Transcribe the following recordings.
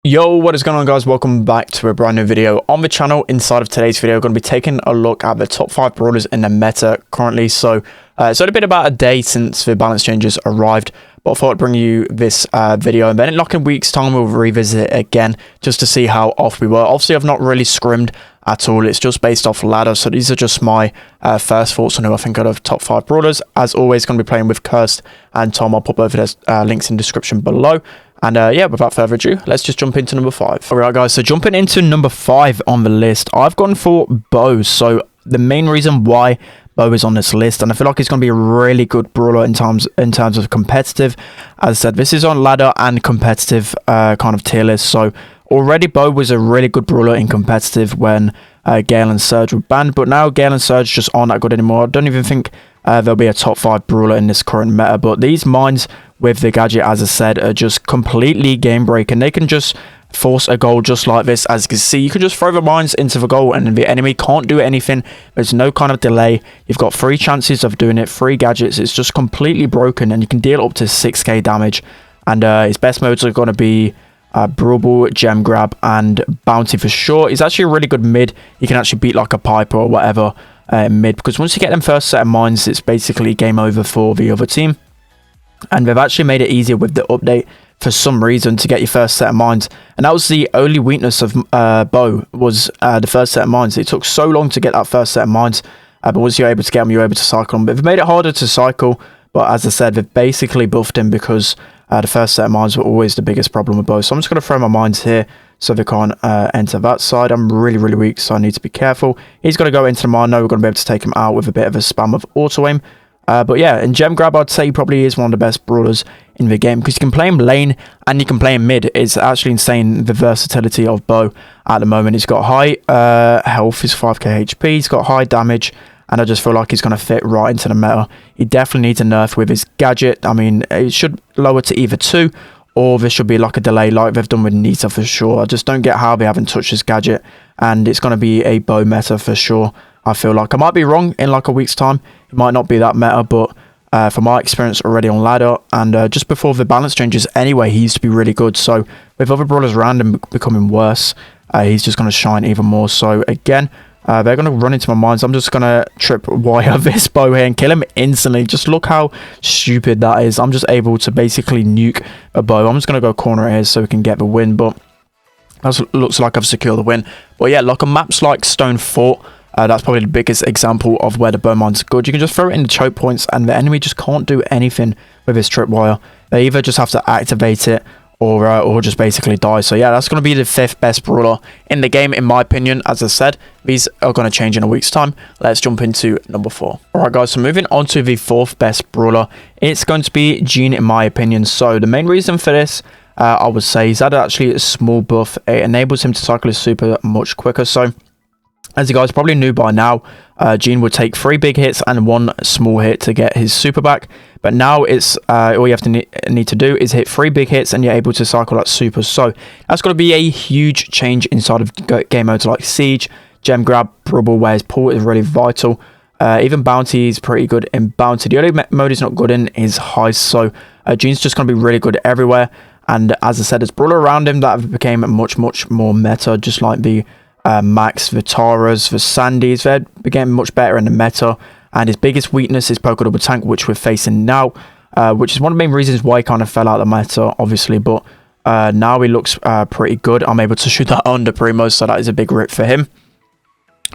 Yo, what is going on, guys? Welcome back to a brand new video on the channel. Inside of today's video, we're going to be taking a look at the top 5 brawlers in the meta currently. So it's only been about a day since the balance changes arrived, but I thought I'd bring you this video, and then in like a week's time we'll revisit it again just to see how off we were. Obviously I've not really scrimmed at all, it's just based off ladder, so these are just my first thoughts on who I think are the top 5 brawlers. As always, going to be playing with Cursed and Tom. I'll pop over their links in the description below. And yeah, without further ado, let's just jump into number 5. Alright guys, so jumping into number 5 on the list, I've gone for Bo. So the main reason why Bo is on this list, and I feel like he's going to be a really good brawler in terms of competitive. As I said, this is on ladder and competitive kind of tier list. So already Bo was a really good brawler in competitive when Gale and Surge were banned, but now Gale and Surge just aren't that good anymore. I don't even think there'll be a top 5 brawler in this current meta, but these mines with the gadget, as I said, are just completely game breaking. They can just force a goal just like this. As you can see, you can just throw the mines into the goal and the enemy can't do anything. There's no kind of delay. You've got 3 chances of doing it, 3 gadgets. It's just completely broken, and you can deal up to 6k damage. And his best modes are going to be Brawl, Gem Grab, and Bounty for sure. He's actually a really good mid. You can actually beat like a Piper or whatever mid, because once you get them first set of mines, it's basically game over for the other team. And they've actually made it easier with the update for some reason to get your first set of mines, and that was the only weakness of Bo, was the first set of mines. It took so long to get that first set of mines, but once you're able to get them, you're able to cycle them. But they've made it harder to cycle, but as I said, they've basically buffed him because the first set of mines were always the biggest problem with Bo. So I'm just going to throw my mines here so they can't enter that side. I'm really weak, so I need to be careful. He's going to go into the mine. No, we're going to be able to take him out with a bit of a spam of auto aim. But yeah, in Gem Grab, I'd say he probably is one of the best brawlers in the game, because you can play him lane and you can play him mid. It's actually insane, the versatility of Bo at the moment. He's got high health, he's 5k HP, he's got high damage, and I just feel like he's going to fit right into the meta. He definitely needs a nerf with his gadget. I mean, it should lower to either 2, or there should be like a delay like they've done with Nita for sure. I just don't get how they haven't touched this gadget, and it's going to be a Bo meta for sure. I feel like I might be wrong in like a week's time. It might not be that meta, but from my experience already on ladder, and just before the balance changes anyway, he used to be really good. So with other brawlers around him becoming worse, he's just going to shine even more. So again, they're going to run into my mines. I'm just going to trip wire this Bo here and kill him instantly. Just look how stupid that is. I'm just able to basically nuke a Bo. I'm just going to go corner here so we can get the win, but that looks like I've secured the win. But yeah, like on maps like Stone Fort, that's probably the biggest example of where the bow mine's good. You can just throw it in the choke points and the enemy just can't do anything with his tripwire. They either just have to activate it or just basically die. So yeah, that's going to be the 5th best brawler in the game in my opinion. As I said, these are going to change in a week's time. Let's jump into number 4. Alright guys, so moving on to the 4th best brawler, it's going to be Gene in my opinion. So the main reason for this, I would say, he's had actually a small buff. It enables him to cycle his super much quicker. So as you guys probably knew by now, Gene would take 3 big hits and 1 small hit to get his super back. But now it's all you have to need to do is hit 3 big hits and you're able to cycle that super. So that's going to be a huge change inside of game modes like Siege, Gem Grab, Brawl, where his pull is really vital. Even Bounty is pretty good in Bounty. The only mode he's not good in is Heist. So Gene's just going to be really good everywhere. And as I said, there's brawler around him that became much more meta, just like the Max, the Taras, the Sandys. They're getting much better in the meta, and his biggest weakness is Poker Double Tank, which we're facing now, which is one of the main reasons why he kind of fell out of the meta, obviously. But now he looks pretty good. I'm able to shoot that under Primo, so that is a big rip for him.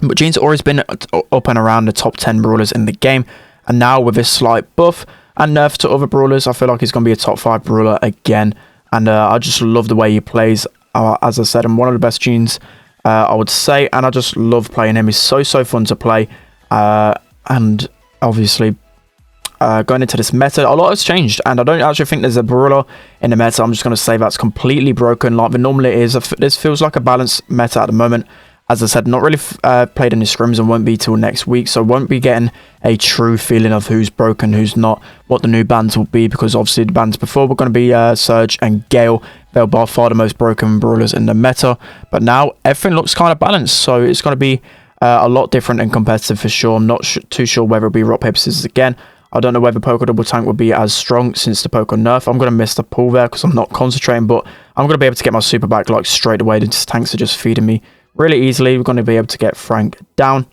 But Gene's always been up and around the top 10 brawlers in the game, and now with this slight buff and nerf to other brawlers, I feel like he's going to be a top 5 brawler again. And I just love the way he plays. As I said, I'm one of the best Genes, I would say, and I just love playing him. He's so fun to play, and obviously going into this meta, a lot has changed, and I don't actually think there's a brawler in the meta. I'm just going to say that's completely broken like the normally is. This feels like a balanced meta at the moment. As I said, not really played any scrims and won't be till next week, so won't be getting a true feeling of who's broken, who's not, what the new bans will be, because obviously the bans before were going to be Surge and Gale. They're by far the most broken brawlers in the meta, but now everything looks kind of balanced, so it's going to be a lot different and competitive for sure. I'm not too sure whether it'll be rock, paper, scissors again. I don't know whether Poké Double Tank would be as strong since the Poké nerf. I'm going to miss the pull there because I'm not concentrating, but I'm going to be able to get my super back like straight away. The tanks are just feeding me really easily. We're going to be able to get Frank down.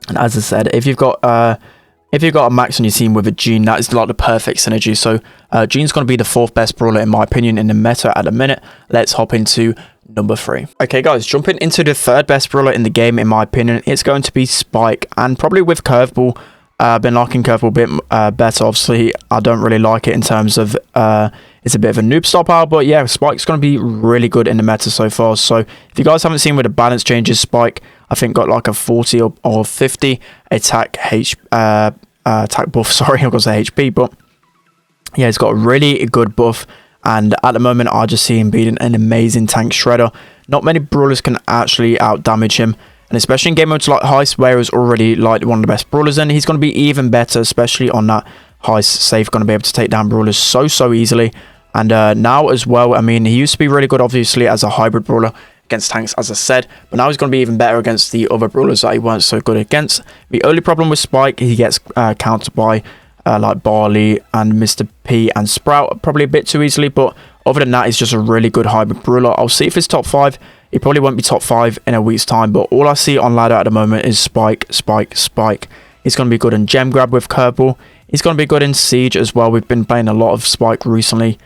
And as I said, if you've got a Max on your team with a Gene, that is like the perfect synergy. So Gene's going to be the 4th best brawler in my opinion in the meta at the minute. Let's hop into number 3. Okay guys, jumping into the 3rd best brawler in the game in my opinion, it's going to be Spike. And probably with Curveball, I've been liking Curveball a bit better. Obviously, I don't really like it in terms of it's a bit of a noob style power, but yeah, Spike's going to be really good in the meta so far. So if you guys haven't seen where the balance changes, Spike I think got like a 40 or 50 attack attack buff. Sorry, I'm going to say HP, but yeah, he's got a really good buff. And at the moment, I just see him being an amazing tank shredder. Not many brawlers can actually out damage him. And especially in game modes like Heist, where he's already like one of the best brawlers, and he's going to be even better, especially on that Heist safe, going to be able to take down brawlers so easily. And now as well, I mean, he used to be really good, obviously, as a hybrid brawler against tanks, as I said, but now he's going to be even better against the other brawlers that he weren't so good against. The only problem with Spike, he gets countered by like Barley and Mr. P and Sprout probably a bit too easily, but other than that, he's just a really good hybrid brawler. I'll see if it's top 5. He probably won't be top 5 in a week's time, but all I see on ladder at the moment is Spike. He's going to be good in Gem Grab with Kerbal. He's going to be good in Siege as well. We've been playing a lot of Spike recently.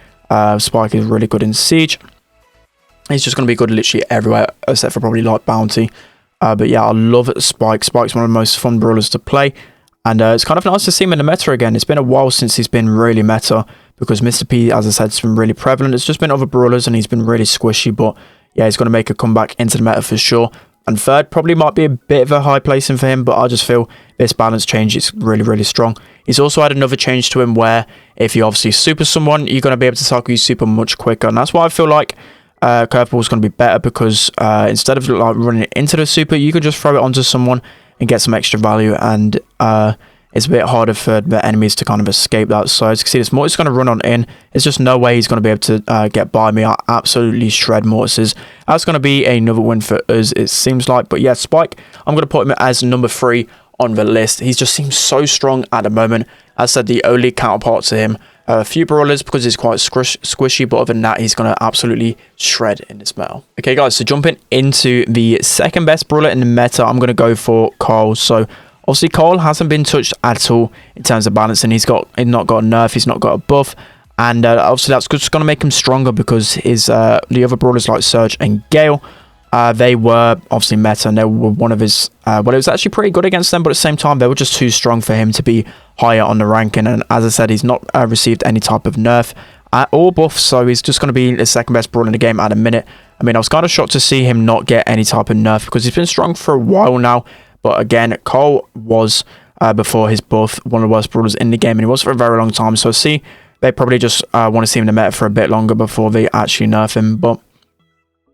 Spike is really good in Siege. He's just going to be good literally everywhere, except for probably like Bounty. But yeah, I love Spike. Spike's one of the most fun brawlers to play. And it's kind of nice to see him in the meta again. It's been a while since he's been really meta, because Mr. P, as I said, has been really prevalent. It's just been other brawlers and he's been really squishy, but yeah, he's going to make a comeback into the meta for sure. And 3rd probably might be a bit of a high placing for him, but I just feel this balance change is really strong. He's also had another change to him where if you obviously super someone, you're going to be able to cycle your super much quicker. And that's why I feel like Curveball is going to be better, because instead of like running it into the super, you can just throw it onto someone and get some extra value. And it's a bit harder for the enemies to kind of escape that. So as you can see, this Mortis is going to run on in. There's just no way he's going to be able to get by me. I absolutely shred Mortises. That's going to be another win for us, it seems like. But yeah, Spike, I'm going to put him as number 3 on the list. He just seems so strong at the moment. As I said, the only counterpart to him, a few brawlers, because he's quite squishy, but other than that, he's going to absolutely shred in this meta. Okay guys, so jumping into the 2nd best brawler in the meta, I'm going to go for Karl. So obviously, Karl hasn't been touched at all in terms of balancing. He's not got a nerf, he's not got a buff, and obviously that's just going to make him stronger, because his the other brawlers like Surge and Gale, they were obviously meta, and they were one of his. Well, it was actually pretty good against them, but at the same time, they were just too strong for him to be higher on the ranking. And as I said, he's not received any type of nerf or buff, so he's just going to be the 2nd best brawler in the game at a minute. I mean, I was kind of shocked to see him not get any type of nerf, because he's been strong for a while now. But again, Karl was, before his buff, one of the worst brawlers in the game, and he was for a very long time. So I see they probably just want to see him in the meta for a bit longer before they actually nerf him. But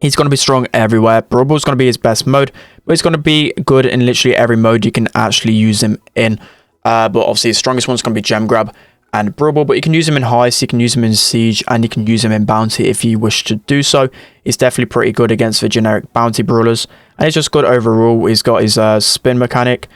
he's going to be strong everywhere. Brawl is going to be his best mode, but he's going to be good in literally every mode you can actually use him in. But obviously, his strongest one's going to be Gem Grab and Brawl, but you can use him in Heist, you can use him in Siege, and you can use him in Bounty if you wish to do so. He's definitely pretty good against the generic Bounty brawlers, and he's just good overall. He's got his spin mechanic,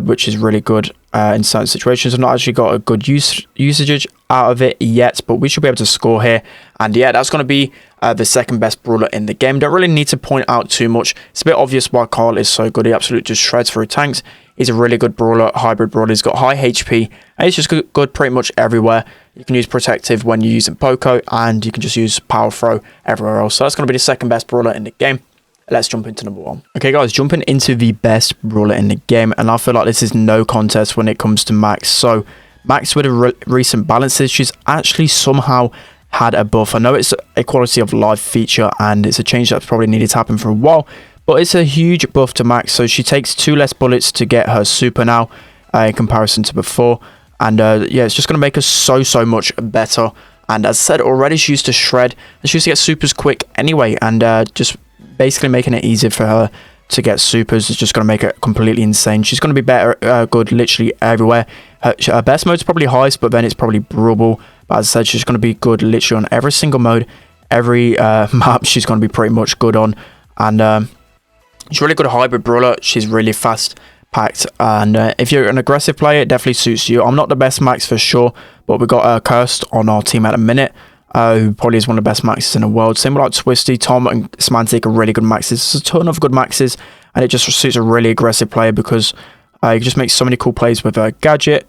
which is really good in certain situations. I've not actually got a good usage out of it yet, but we should be able to score here. And yeah, that's going to be the 2nd best brawler in the game. Don't really need to point out too much. It's a bit obvious why Karl is so good. He absolutely just shreds through tanks. He's a really good brawler, hybrid brawler. He's got high HP, and he's just good pretty much everywhere. You can use Protective when you're using Poké, and you can just use Power Throw everywhere else. So that's going to be the 2nd best brawler in the game. Let's jump into number 1. Okay guys, jumping into the best brawler in the game, and I feel like this is no contest when it comes to Max. So Max, with the recent balances, she's actually somehow had a buff. I know it's a quality of life feature, and it's a change that's probably needed to happen for a while, but it's a huge buff to Max. So she takes 2 less bullets to get her super now in comparison to before. And yeah, it's just going to make her so much better. And as I said already, she used to shred, and she used to get supers quick anyway. And just basically making it easier for her to get supers is just going to make it completely insane. She's going to be better, good literally everywhere. Her best mode is probably Heist, but then it's probably Brawl. But as I said, she's going to be good literally on every single mode. Every map she's going to be pretty much good on. And she's really good hybrid brawler. She's really fast, packed. And if you're an aggressive player, it definitely suits you. I'm not the best max for sure, but we've got Cursed on our team at the minute, who probably is one of the best maxes in the world. Same with like Twisty, Tom, and Semantic are really good maxes. There's a ton of good maxes, and it just suits a really aggressive player because you just make so many cool plays with a gadget.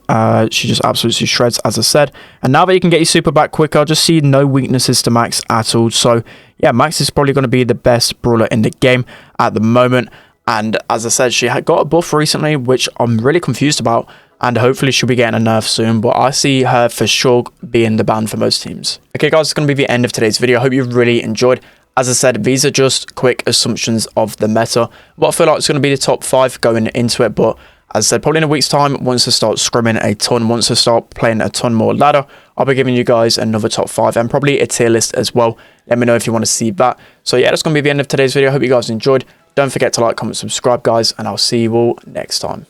She just absolutely shreds, as I said. And now that you can get your super back quicker, I just see no weaknesses to Max at all. So yeah, Max is probably going to be the best brawler in the game at the moment. And as I said, she had got a buff recently, which I'm really confused about. And hopefully she'll be getting a nerf soon. But I see her for sure being the ban for most teams. Okay guys, it's going to be the end of today's video. I hope you really enjoyed. As I said, these are just quick assumptions of the meta. What I feel like is going to be the top 5 going into it. But as I said, probably in a week's time, once I start scrimming a ton, once I start playing a ton more ladder, I'll be giving you guys another top 5 and probably a tier list as well. Let me know if you want to see that. So yeah, that's going to be the end of today's video. I hope you guys enjoyed. Don't forget to like, comment, subscribe, guys, and I'll see you all next time.